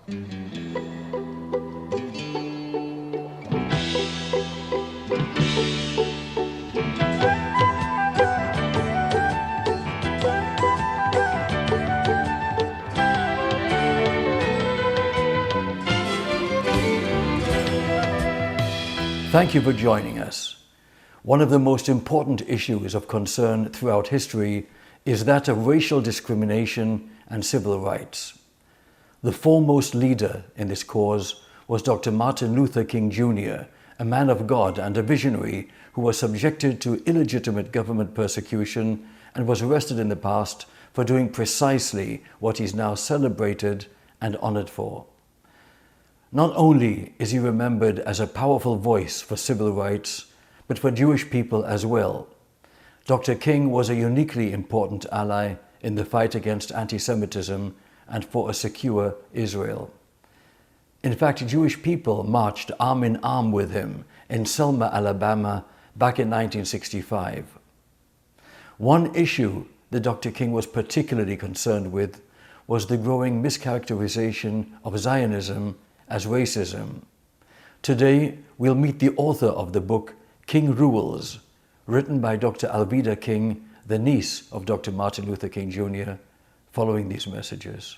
Thank you for joining us. One of the most important issues of concern throughout history is that of racial discrimination and civil rights. The foremost leader in this cause was Dr. Martin Luther King Jr., a man of God and a visionary who was subjected to illegitimate government persecution and was arrested in the past for doing precisely what he is now celebrated and honored for. Not only is he remembered as a powerful voice for civil rights, but for Jewish people as well. Dr. King was a uniquely important ally in the fight against anti-Semitism and for a secure Israel. In fact, Jewish people marched arm in arm with him in Selma, Alabama, back in 1965. One issue that Dr. King was particularly concerned with was the growing mischaracterization of Zionism as racism. Today, we'll meet the author of the book King Rules, written by Dr. Alveda King, the niece of Dr. Martin Luther King Jr., following these messages.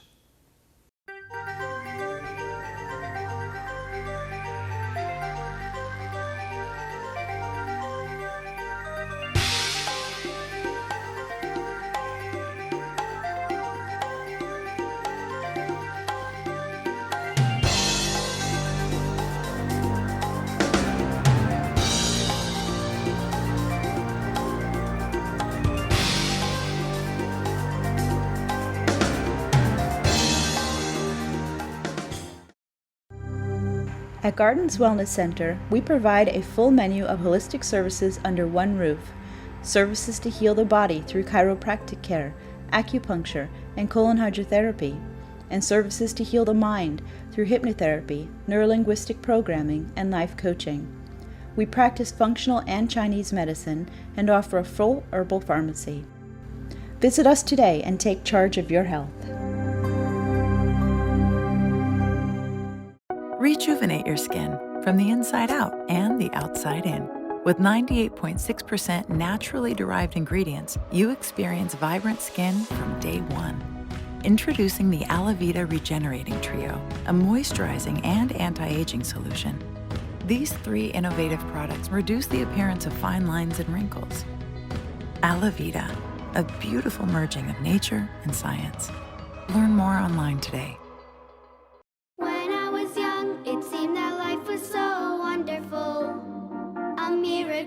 At Gardens Wellness Center, we provide a full menu of holistic services under one roof. Services to heal the body through chiropractic care, acupuncture, and colon hydrotherapy, and services to heal the mind through hypnotherapy, neurolinguistic programming, and life coaching. We practice functional and Chinese medicine and offer a full herbal pharmacy. Visit us today and take charge of your health. Rejuvenate your skin from the inside out and the outside in. With 98.6% naturally derived ingredients, you experience vibrant skin from day one. Introducing the Alveda Regenerating Trio, a moisturizing and anti-aging solution. These three innovative products reduce the appearance of fine lines and wrinkles. Alveda, a beautiful merging of nature and science. Learn more online today.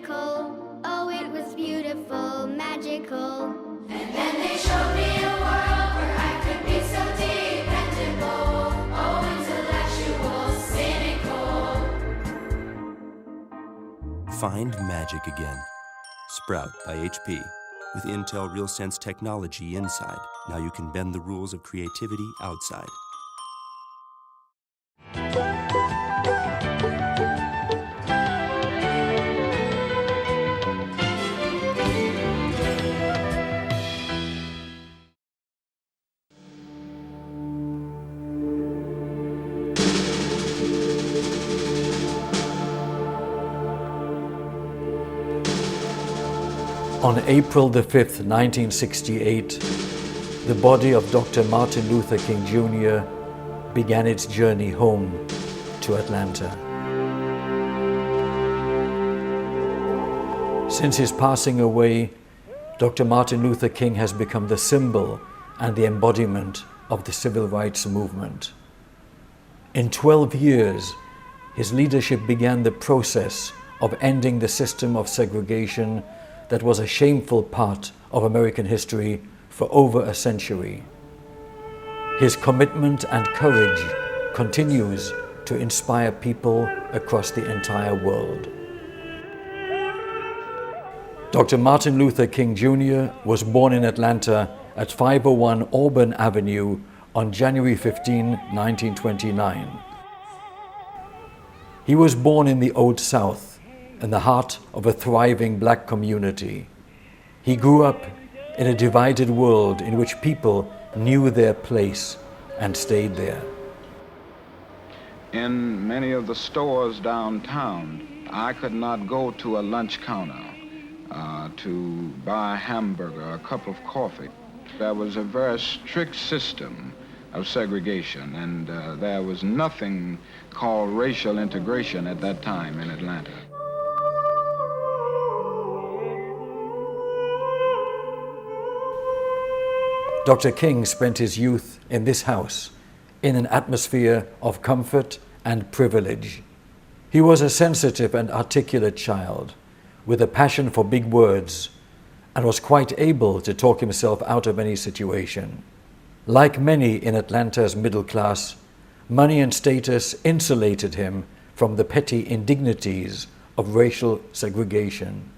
Oh, it was beautiful, magical. And then they showed me a world where I could be so dependable. Oh, intellectual, cynical. Find magic again. Sprout by HP. With Intel RealSense technology inside, now you can bend the rules of creativity outside. On April the 5th, 1968, the body of Dr. Martin Luther King Jr. began its journey home to Atlanta. Since his passing away, Dr. Martin Luther King has become the symbol and the embodiment of the civil rights movement. In 12 years, his leadership began the process of ending the system of segregation that was a shameful part of American history for over a century. His commitment and courage continues to inspire people across the entire world. Dr. Martin Luther King Jr. was born in Atlanta at 501 Auburn Avenue on January 15, 1929. He was born in the Old South, in the heart of a thriving black community. He grew up in a divided world in which people knew their place and stayed there. In many of the stores downtown, I could not go to a lunch counter to buy a hamburger or a cup of coffee. There was a very strict system of segregation, and there was nothing called racial integration at that time in Atlanta. Dr. King spent his youth in this house, in an atmosphere of comfort and privilege. He was a sensitive and articulate child, with a passion for big words, and was quite able to talk himself out of any situation. Like many in Atlanta's middle class, money and status insulated him from the petty indignities of racial segregation.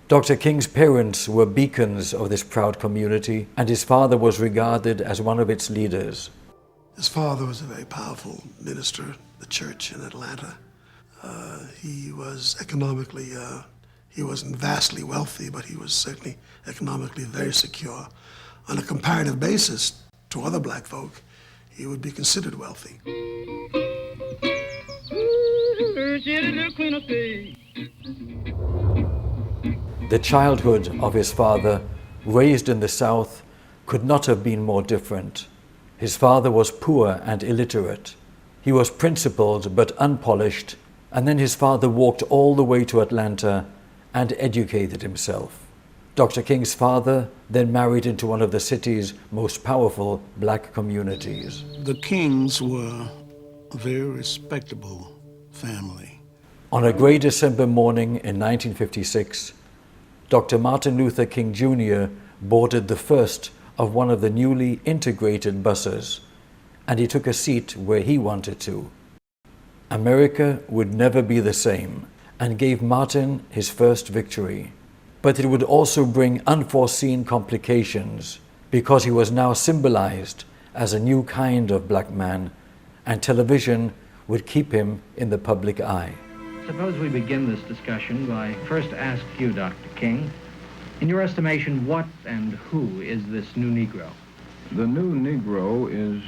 Dr. King's parents were beacons of this proud community, and his father was regarded as one of its leaders. His father was a very powerful minister of the church in Atlanta. He was economically, he wasn't vastly wealthy, but he was certainly economically very secure. On a comparative basis to other black folk, he would be considered wealthy. The childhood of his father, raised in the South, could not have been more different. His father was poor and illiterate. He was principled but unpolished, and then his father walked all the way to Atlanta and educated himself. Dr. King's father then married into one of the city's most powerful black communities. The Kings were a very respectable family. On a gray December morning in 1956, Dr. Martin Luther King Jr. boarded the first of one of the newly integrated buses, and he took a seat where he wanted to. America would never be the same, and gave Martin his first victory. But it would also bring unforeseen complications, because he was now symbolized as a new kind of black man, and television would keep him in the public eye. Suppose we begin this discussion by first asking you, Dr. King, in your estimation, what and who is this new Negro? The new Negro is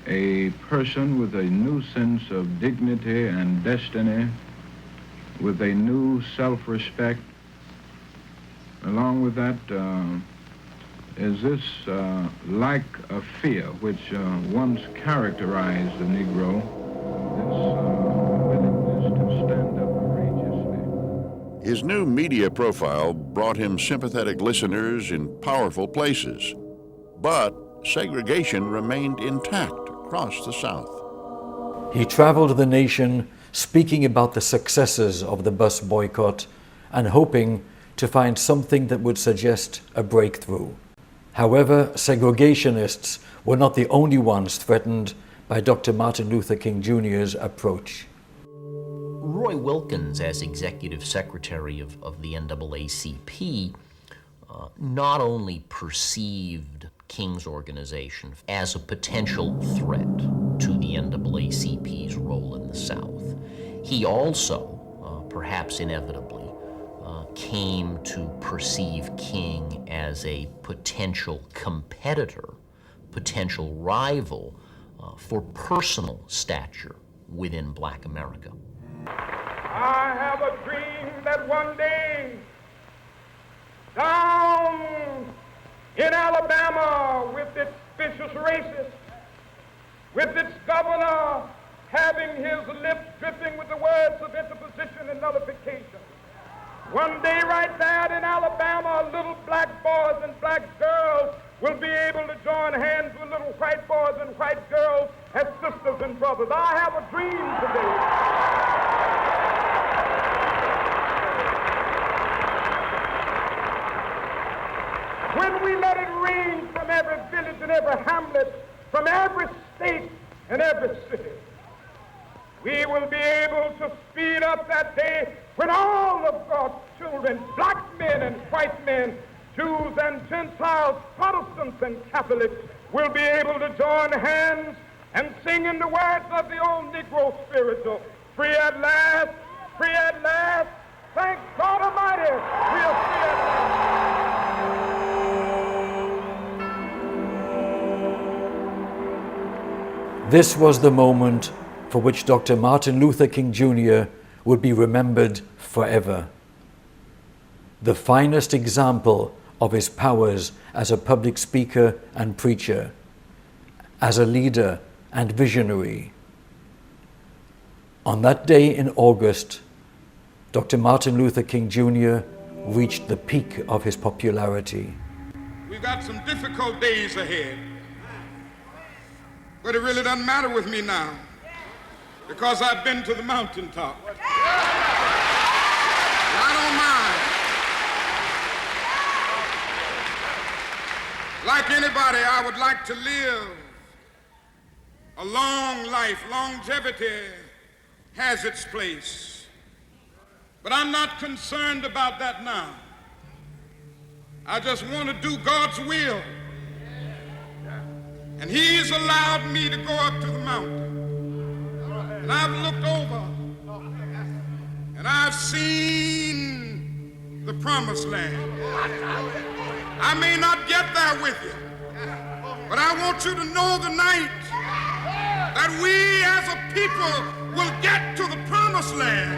a person with a new sense of dignity and destiny, with a new self-respect. Along with that is this lack of fear which once characterized the Negro, this willingness to stand up courageously. His new media profile brought him sympathetic listeners in powerful places, but segregation remained intact across the South. He traveled the nation speaking about the successes of the bus boycott and hoping to find something that would suggest a breakthrough. However, segregationists were not the only ones threatened by Dr. Martin Luther King Jr.'s approach. Roy Wilkins, as executive secretary of the NAACP, not only perceived King's organization as a potential threat to the NAACP's role in the South, he also, perhaps inevitably, came to perceive King as a potential competitor, potential rival for personal stature within Black America. I have a dream that one day, down in Alabama, with its vicious racists, with its governor having his lips dripping with the words of interposition and nullification, one day right there in Alabama, little black boys and black girls will be able to join hands with little white boys and white girls as sisters and brothers. I have a dream today. When we let it ring from every village and every hamlet, from every state and every city, we will be able to speed up that day when all of God's children, black men and white men, Jews and Gentiles, Protestants and Catholics, will be able to join hands and sing in the words of the old Negro spiritual, free at last, thank God Almighty, we are free at last. This was the moment for which Dr. Martin Luther King Jr. would be remembered forever. The finest example of his powers as a public speaker and preacher, as a leader and visionary. On that day in August, Dr. Martin Luther King Jr. reached the peak of his popularity. We've got some difficult days ahead, but it really doesn't matter with me now because I've been to the mountaintop. I don't mind. Like anybody, I would like to live a long life. Longevity has its place. But I'm not concerned about that now. I just want to do God's will. And He's allowed me to go up to the mountain. And I've looked over and I've seen the promised land. I may not get there with you, but I want you to know tonight that we as a people will get to the promised land.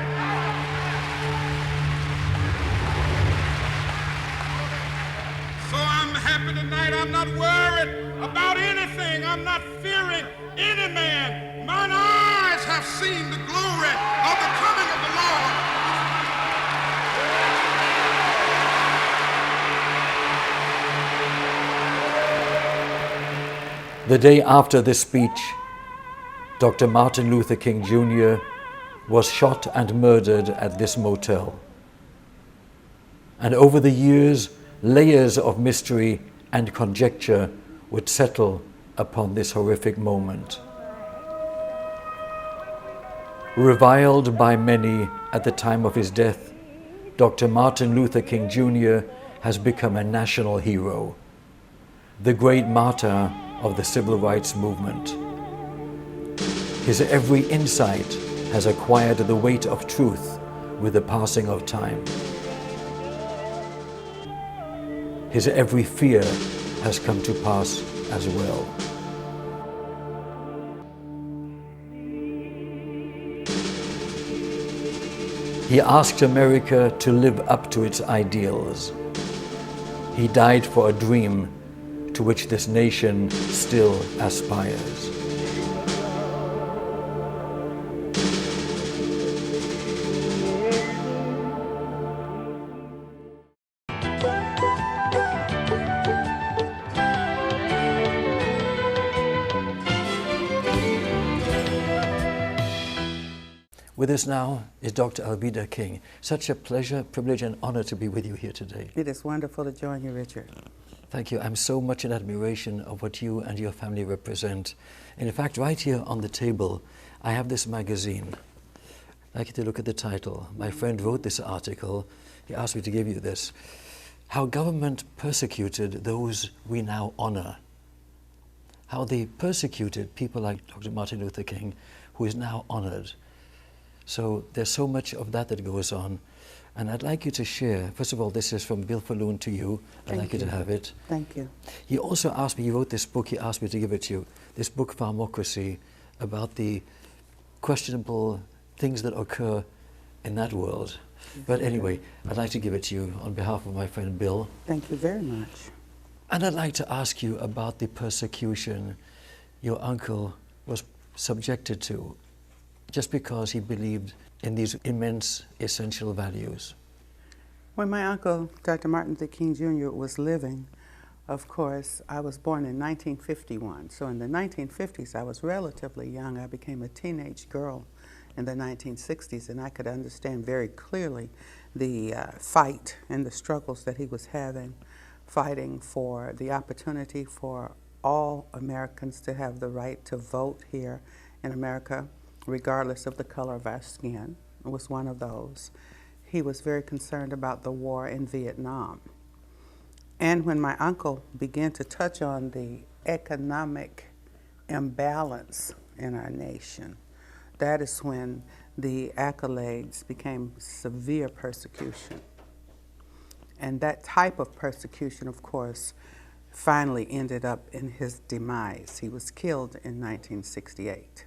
So I'm happy tonight. I'm not worried about anything. I'm not fearing any man. Mine eyes have seen the glory of the coming of the Lord. The day after this speech, Dr. Martin Luther King Jr. was shot and murdered at this motel. And over the years, layers of mystery and conjecture would settle upon this horrific moment. Reviled by many at the time of his death, Dr. Martin Luther King Jr. has become a national hero, the great martyr of the civil rights movement. His every insight has acquired the weight of truth with the passing of time. His every fear has come to pass as well. He asked America to live up to its ideals. He died for a dream to which this nation still aspires. With us now is Dr. Alveda King. Such a pleasure, privilege, and honor to be with you here today. It is wonderful to join you, Richard. Thank you. I'm so much in admiration of what you and your family represent. And in fact, right here on the table, I have this magazine. I'd like you to look at the title. My friend wrote this article. He asked me to give you this. How government persecuted those we now honor. How they persecuted people like Dr. Martin Luther King, who is now honored. So there's so much of that goes on. And I'd like you to share, first of all, this is from Bill Falloon to you. I'd like you to have it. Thank you. He also asked me, he wrote this book, he asked me to give it to you, this book, Pharmocracy, about the questionable things that occur in that world. But anyway, I'd like to give it to you on behalf of my friend Bill. Thank you very much. And I'd like to ask you about the persecution your uncle was subjected to, just because he believed in these immense essential values. When my uncle, Dr. Martin Luther King Jr. was living, of course, I was born in 1951. So in the 1950s, I was relatively young. I became a teenage girl in the 1960s, and I could understand very clearly the fight and the struggles that he was having, fighting for the opportunity for all Americans to have the right to vote here in America, regardless of the color of our skin. It was one of those. He was very concerned about the war in Vietnam. And when my uncle began to touch on the economic imbalance in our nation, that is when the accolades became severe persecution. And that type of persecution, of course, finally ended up in his demise. He was killed in 1968.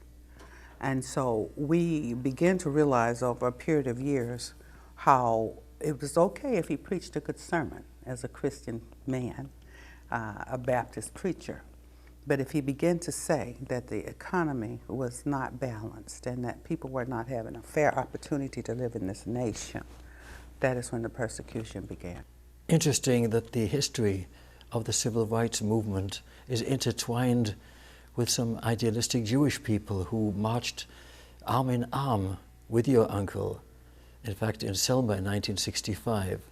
And so we began to realize over a period of years how it was okay if he preached a good sermon as a Christian man, a Baptist preacher. But if he began to say that the economy was not balanced and that people were not having a fair opportunity to live in this nation, that is when the persecution began. Interesting that the history of the civil rights movement is intertwined with some idealistic Jewish people who marched arm in arm with your uncle, in fact in Selma in 1965,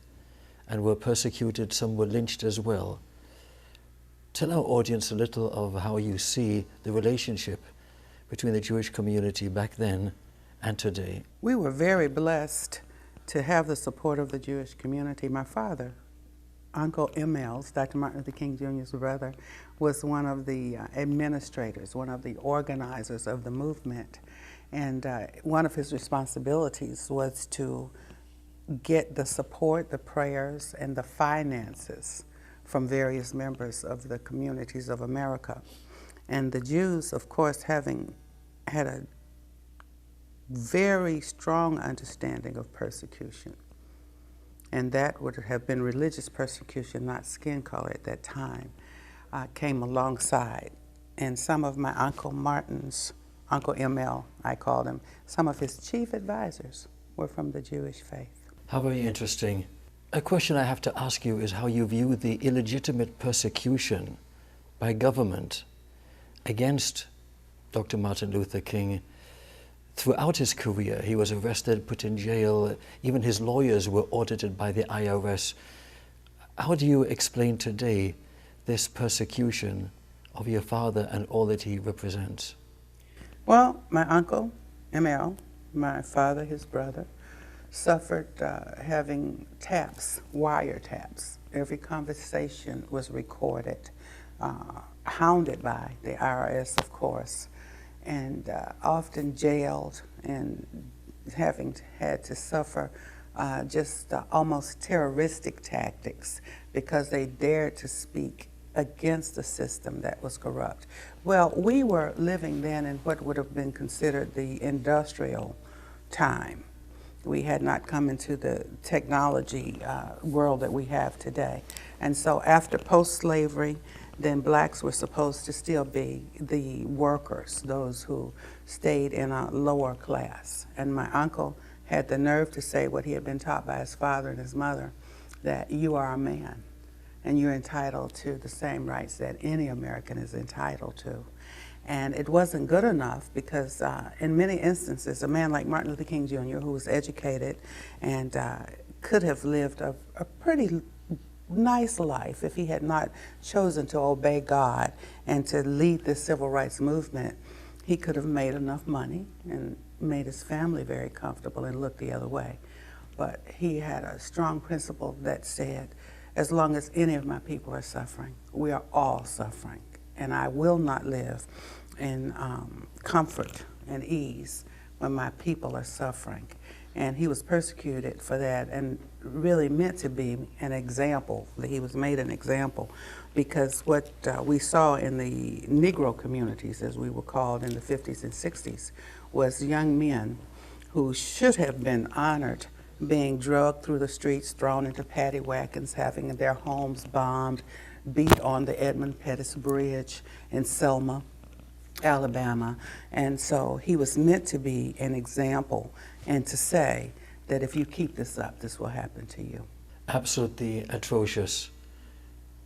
and were persecuted. Some were lynched as well. Tell our audience a little of how you see the relationship between the Jewish community back then and today. We were very blessed to have the support of the Jewish community. My father, Uncle Emils, Dr. Martin Luther King Jr.'s brother, was one of the administrators, one of the organizers of the movement. And one of his responsibilities was to get the support, the prayers, and the finances from various members of the communities of America. And the Jews, of course, having had a very strong understanding of persecution, and that would have been religious persecution, not skin color at that time, came alongside. And some of my Uncle Martin's, Uncle ML, I called him, some of his chief advisors were from the Jewish faith. How very interesting. A question I have to ask you is how you view the illegitimate persecution by government against Dr. Martin Luther King. Throughout his career, he was arrested, put in jail. Even his lawyers were audited by the IRS. How do you explain today this persecution of your father and all that he represents? Well, my uncle, ML, my father, his brother, suffered having taps, wiretaps. Every conversation was recorded, hounded by the IRS, of course, and often jailed and having had to suffer just almost terroristic tactics because they dared to speak against a system that was corrupt. Well, we were living then in what would have been considered the industrial time. We had not come into the technology world that we have today. And so after post-slavery, then blacks were supposed to still be the workers, those who stayed in a lower class. And my uncle had the nerve to say what he had been taught by his father and his mother, that you are a man and you're entitled to the same rights that any American is entitled to. And it wasn't good enough because in many instances, a man like Martin Luther King Jr., who was educated and could have lived a pretty nice life if he had not chosen to obey God and to lead the civil rights movement, he could have made enough money and made his family very comfortable and looked the other way. But he had a strong principle that said, as long as any of my people are suffering, we are all suffering. And I will not live in comfort and ease when my people are suffering. And he was persecuted for that and really meant to be an example. He was made an example because what we saw in the Negro communities, as we were called in the 50s and 60s, was young men who should have been honored being drugged through the streets, thrown into paddy wagons, having their homes bombed, beat on the Edmund Pettus Bridge in Selma, Alabama. And so he was meant to be an example and to say that if you keep this up, this will happen to you. Absolutely atrocious.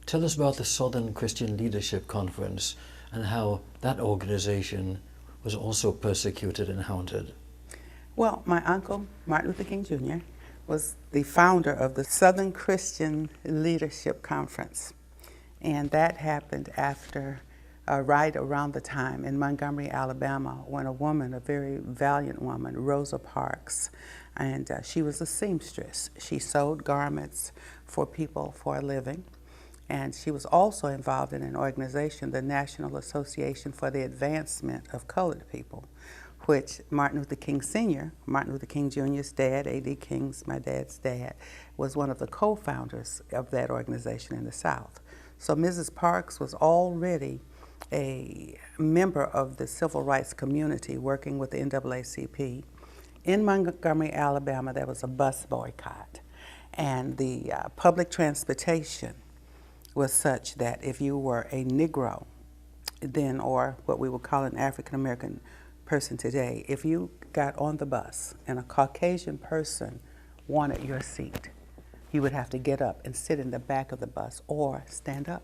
Tell us about the Southern Christian Leadership Conference and how that organization was also persecuted and hounded. Well, my uncle, Martin Luther King Jr., was the founder of the Southern Christian Leadership Conference. And that happened after, right around the time in Montgomery, Alabama, when a woman, a very valiant woman, Rosa Parks, and she was a seamstress. She sewed garments for people for a living. And she was also involved in an organization, the National Association for the Advancement of Colored People, which Martin Luther King Sr., Martin Luther King Jr.'s dad, A.D. King's, my dad's dad, was one of the co-founders of that organization in the South. So Mrs. Parks was already a member of the civil rights community working with the NAACP. In Montgomery, Alabama, there was a bus boycott, and the public transportation was such that if you were a Negro then, or what we would call an African American person today, if you got on the bus and a Caucasian person wanted your seat, you would have to get up and sit in the back of the bus or stand up.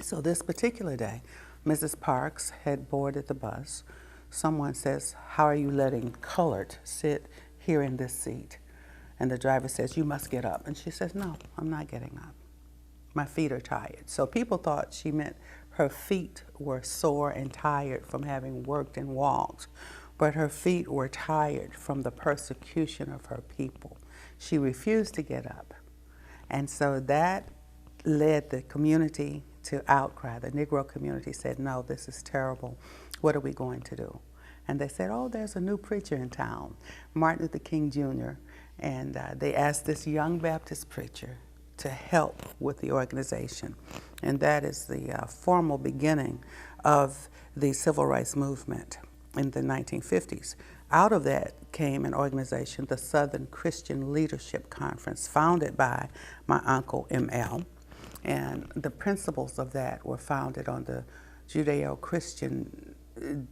So this particular day, Mrs. Parks had boarded the bus. Someone says, "How are you letting colored sit here in this seat?" And the driver says, "You must get up." And she says, "No, I'm not getting up. My feet are tired." So people thought she meant her feet were sore and tired from having worked and walked, but her feet were tired from the persecution of her people. She refused to get up. And so that led the community to outcry. The Negro community said, "No, this is terrible. What are we going to do?" And they said, "Oh, there's a new preacher in town, Martin Luther King Jr., and they asked this young Baptist preacher to help with the organization." And that is the formal beginning of the civil rights movement in the 1950s. Out of that came an organization, the Southern Christian Leadership Conference, founded by my uncle, M.L., and the principles of that were founded on the Judeo-Christian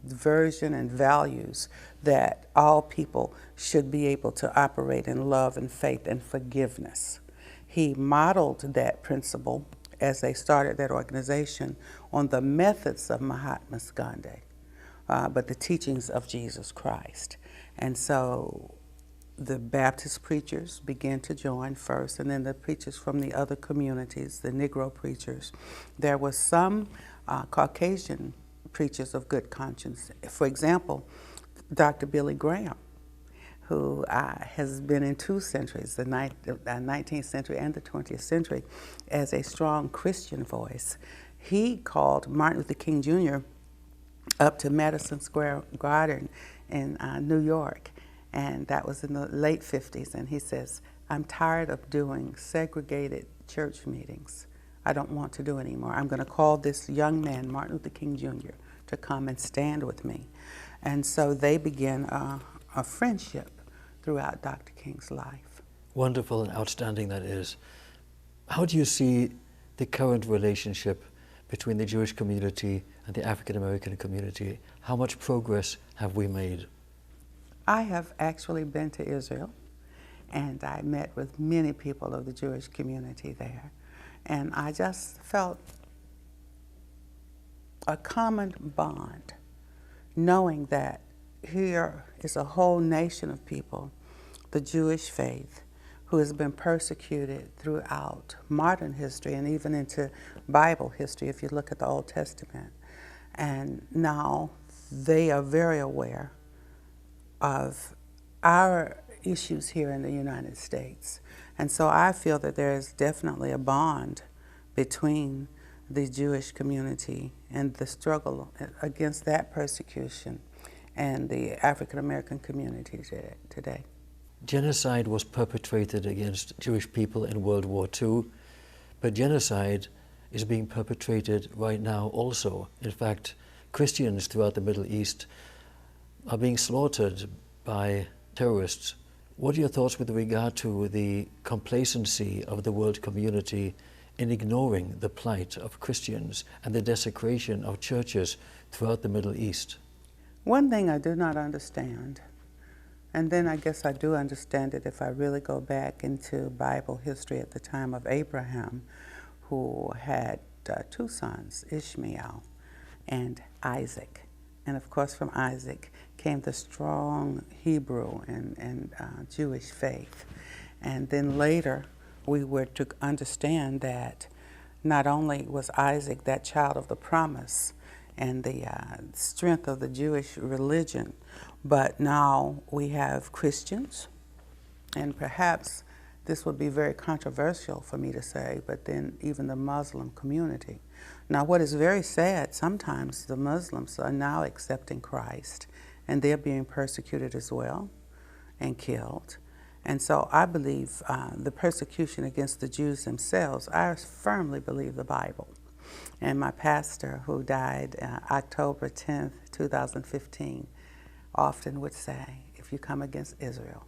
version and values that all people should be able to operate in love and faith and forgiveness. He modeled that principle as they started that organization on the methods of Mahatma Gandhi, but the teachings of Jesus Christ. And so the Baptist preachers began to join first, and then the preachers from the other communities, the Negro preachers. There was some Caucasian preachers of good conscience. For example, Dr. Billy Graham, who has been in two centuries, the 19th century and the 20th century, as a strong Christian voice. He called Martin Luther King Jr. up to Madison Square Garden in New York, and that was in the late 50s, and he says, "I'm tired of doing segregated church meetings. I don't want to do anymore. I'm going to call this young man, Martin Luther King Jr., to come and stand with me." And so they began a friendship throughout Dr. King's life. Wonderful and outstanding that is. How do you see the current relationship between the Jewish community and the African American community? How much progress have we made? I have actually been to Israel, and I met with many people of the Jewish community there, and I just felt a common bond, knowing that here is a whole nation of people, the Jewish faith, who has been persecuted throughout modern history and even into Bible history if you look at the Old Testament. And now they are very aware of our issues here in the United States. And so I feel that there is definitely a bond between the Jewish community and the struggle against that persecution and the African American community today. Genocide was perpetrated against Jewish people in World War II, but genocide is being perpetrated right now also. In fact, Christians throughout the Middle East are being slaughtered by terrorists. What are your thoughts with regard to the complacency of the world community in ignoring the plight of Christians and the desecration of churches throughout the Middle East? One thing I do not understand, and then I guess I do understand it if I really go back into Bible history at the time of Abraham, who had two sons, Ishmael and Isaac. And of course from Isaac came the strong Hebrew and Jewish faith. And then later we were to understand that not only was Isaac that child of the promise and the strength of the Jewish religion, but now we have Christians, and perhaps this would be very controversial for me to say, but then even the Muslim community. Now what is very sad, sometimes the Muslims are now accepting Christ, and they're being persecuted as well and killed. And so I believe the persecution against the Jews themselves, I firmly believe the Bible. And my pastor, who died October 10th, 2015, often would say, if you come against Israel,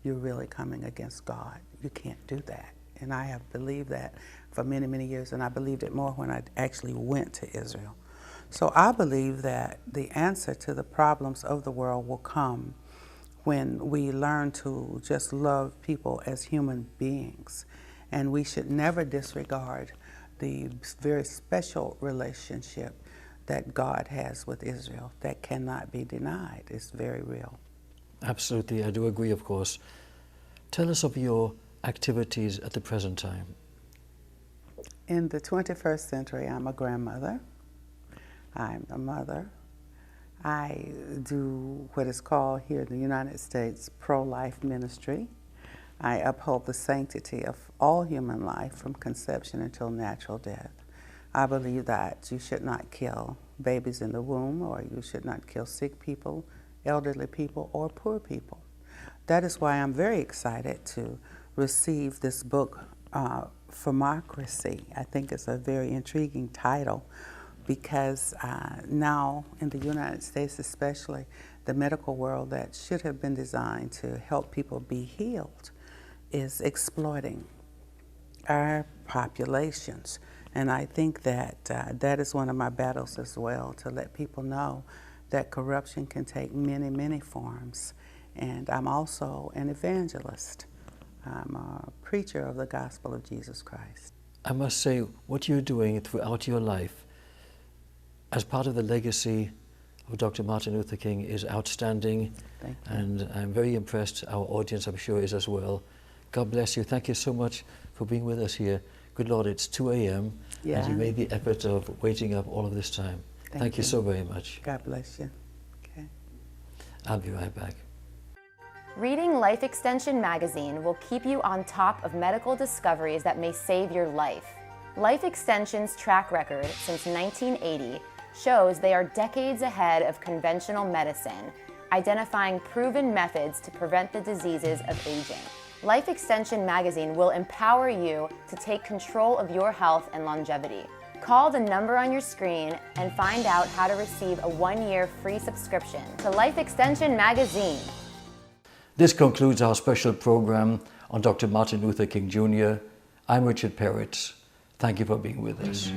you're really coming against God. You can't do that. And I have believed that for many, many years, and I believed it more when I actually went to Israel. So I believe that the answer to the problems of the world will come when we learn to just love people as human beings. And we should never disregard the very special relationship that God has with Israel that cannot be denied. It's very real. Absolutely, I do agree, of course. Tell us of your activities at the present time. In the 21st century, I'm a grandmother. I'm a mother. I do what is called here in the United States pro-life ministry. I uphold the sanctity of all human life from conception until natural death. I believe that you should not kill babies in the womb, or you should not kill sick people, elderly people, or poor people. That is why I'm very excited to receive this book, Pharmacracy. I think it's a very intriguing title, because now in the United States especially, the medical world that should have been designed to help people be healed is exploiting our populations. And I think that that is one of my battles as well, to let people know that corruption can take many, many forms. And I'm also an evangelist. I'm a preacher of the gospel of Jesus Christ. I must say, what you're doing throughout your life as part of the legacy of Dr. Martin Luther King is outstanding. Thank you. And I'm very impressed. Our audience, I'm sure, is as well. God bless you. Thank you so much for being with us here. Good Lord, it's 2 a.m. Yeah. and you made the effort of waiting up all of this time. Thank you so very much. God bless you. Okay. I'll be right back. Reading Life Extension magazine will keep you on top of medical discoveries that may save your life. Life Extension's track record since 1980 shows they are decades ahead of conventional medicine, identifying proven methods to prevent the diseases of aging. Life Extension magazine will empower you to take control of your health and longevity. Call the number on your screen and find out how to receive a 1-year free subscription to Life Extension magazine. This concludes our special program on Dr. Martin Luther King Jr. I'm Richard Peritz. Thank you for being with us.